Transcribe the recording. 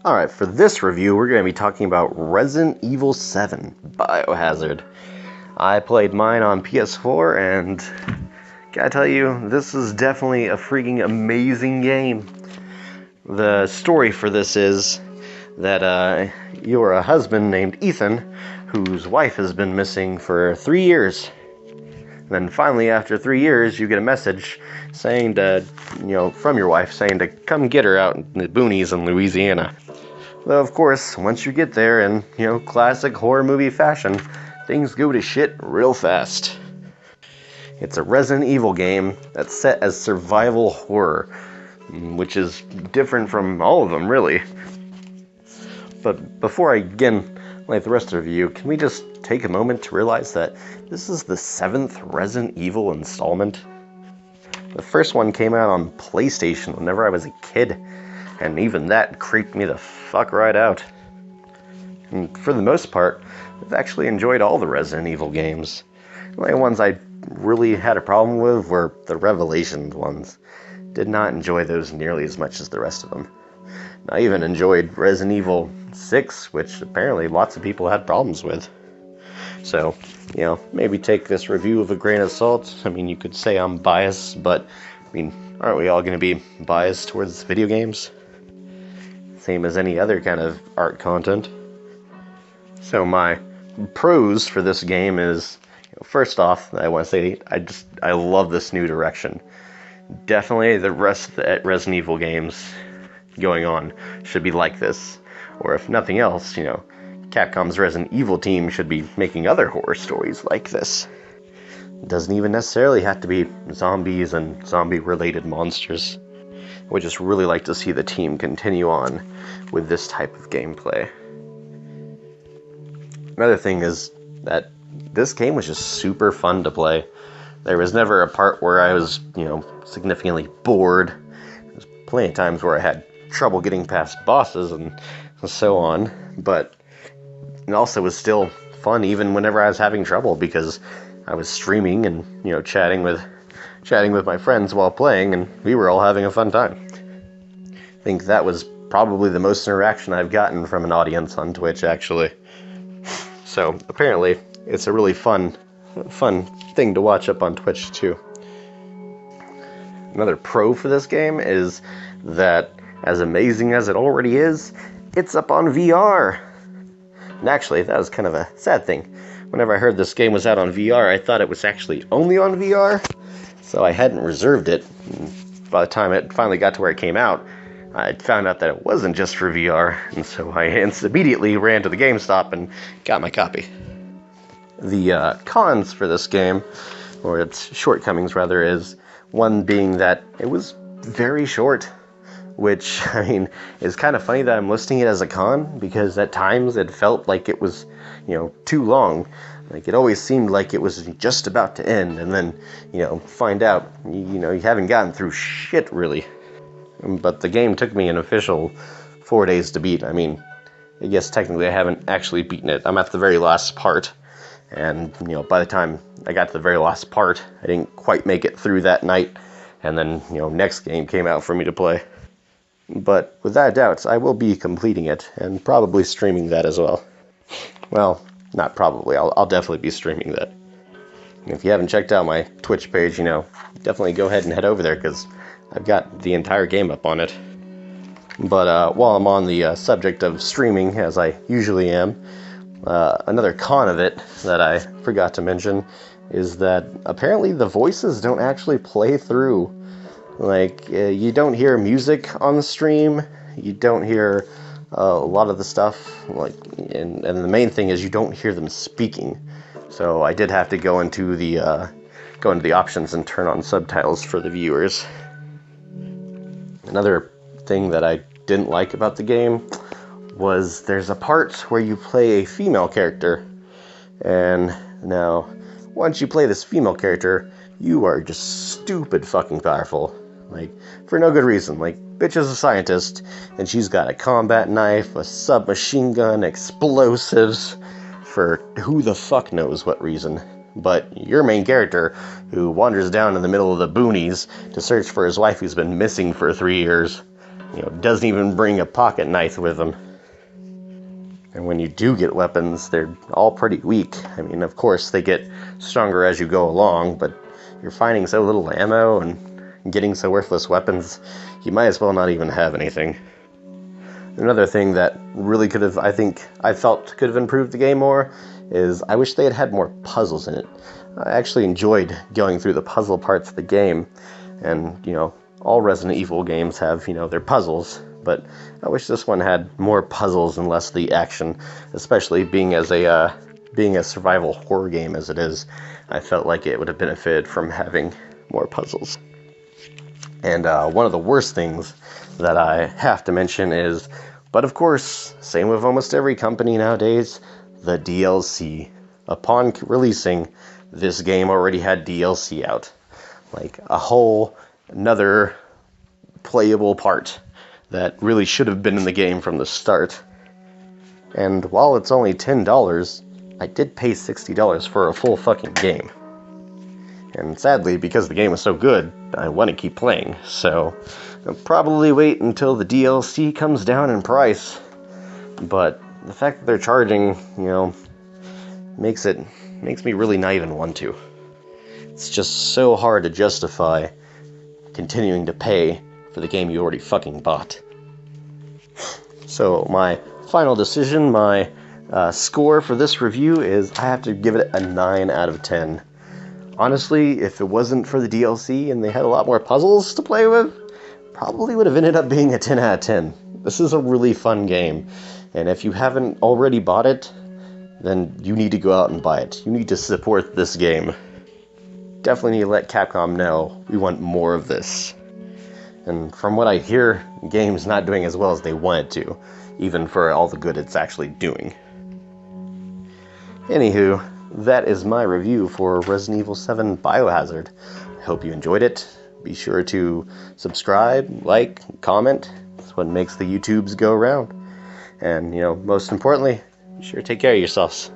Alright, for this review, we're going to be talking about Resident Evil 7 Biohazard. I played mine on PS4, and gotta tell you, this is definitely a freaking amazing game. The story for this is that you're a husband named Ethan, whose wife has been missing for 3 years. Then finally, after 3 years, you get a message saying from your wife saying to come get her out in the boonies in Louisiana. Though, of course, once you get there in, classic horror movie fashion, things go to shit real fast. It's a Resident Evil game that's set as survival horror, which is different from all of them, really. But before I begin, like the rest of the review, can we just take a moment to realize that this is the 7th Resident Evil installment? The first one came out on PlayStation whenever I was a kid, and even that creeped me the fuck right out. And for the most part, I've actually enjoyed all the Resident Evil games. The only ones I really had a problem with were the Revelations ones. Did not enjoy those nearly as much as the rest of them. I even enjoyed Resident Evil 6, which apparently lots of people had problems with. So, maybe take this review with a grain of salt. I mean, you could say I'm biased, but, aren't we all going to be biased towards video games? Same as any other kind of art content. So my pros for this game is, first off, I want to say I love this new direction. Definitely the rest of the Resident Evil games going on should be like this. Or if nothing else, Capcom's Resident Evil team should be making other horror stories like this. It doesn't even necessarily have to be zombies and zombie-related monsters. I would just really like to see the team continue on with this type of gameplay. Another thing is that this game was just super fun to play. There was never a part where I was, significantly bored. There was plenty of times where I had trouble getting past bosses and so on, but it also was still fun even whenever I was having trouble, because I was streaming and, chatting with my friends while playing, and we were all having a fun time. I think that was probably the most interaction I've gotten from an audience on Twitch, actually. So, apparently, it's a really fun thing to watch up on Twitch, too. Another pro for this game is that, as amazing as it already is, it's up on VR. And actually, that was kind of a sad thing. Whenever I heard this game was out on VR, I thought it was actually only on VR, so I hadn't reserved it. And by the time it finally got to where it came out, I found out that it wasn't just for VR, and so I immediately ran to the GameStop and got my copy. The cons for this game, or its shortcomings rather, is one being that it was very short, which, is kind of funny that I'm listing it as a con, because at times it felt like it was, too long. Like, it always seemed like it was just about to end, and then, find out, you haven't gotten through shit, really. But the game took me an official 4 days to beat. I guess technically I haven't actually beaten it. I'm at the very last part, and, by the time I got to the very last part, I didn't quite make it through that night, and then, next game came out for me to play. But without doubt, I will be completing it, and probably streaming that as well. Well, not probably, I'll definitely be streaming that. If you haven't checked out my Twitch page, definitely go ahead and head over there, because I've got the entire game up on it. But while I'm on the subject of streaming, as I usually am, another con of it that I forgot to mention is that apparently the voices don't actually play through. Like, you don't hear music on the stream, you don't hear a lot of the stuff, and the main thing is you don't hear them speaking. So I did have to go into the options and turn on subtitles for the viewers. Another thing that I didn't like about the game was there's a part where you play a female character, and now once you play this female character, you are just stupid fucking powerful. Like, for no good reason. Like, bitch is a scientist, and she's got a combat knife, a submachine gun, explosives, for who the fuck knows what reason. But your main character, who wanders down in the middle of the boonies to search for his wife who's been missing for 3 years, doesn't even bring a pocket knife with them. And when you do get weapons, they're all pretty weak. I mean, of course, they get stronger as you go along, but you're finding so little ammo and getting so worthless weapons, you might as well not even have anything. Another thing that really could have, I felt could have improved the game more is I wish they had had more puzzles in it. I actually enjoyed going through the puzzle parts of the game, and, all Resident Evil games have, their puzzles, but I wish this one had more puzzles and less the action, especially being a survival horror game as it is. I felt like it would have benefited from having more puzzles. And one of the worst things that I have to mention is, but of course, same with almost every company nowadays, the DLC. Upon releasing, this game already had DLC out. Like a whole another playable part that really should have been in the game from the start. And while it's only $10, I did pay $60 for a full fucking game. And sadly, because the game was so good, I want to keep playing, so I'll probably wait until the DLC comes down in price. But the fact that they're charging, makes me really not even want to. It's just so hard to justify continuing to pay for the game you already fucking bought. So my final decision, my score for this review is I have to give it a 9 out of 10. Honestly, if it wasn't for the DLC and they had a lot more puzzles to play with, probably would have ended up being a 10 out of 10. This is a really fun game, and if you haven't already bought it, then you need to go out and buy it. You need to support this game. Definitely need to let Capcom know we want more of this. And from what I hear, the game's not doing as well as they want it to, even for all the good it's actually doing. Anywho, that is my review for Resident Evil 7 Biohazard. I hope you enjoyed it. Be sure to subscribe, like, comment. That's what makes the YouTubes go around. And, most importantly, be sure to take care of yourselves.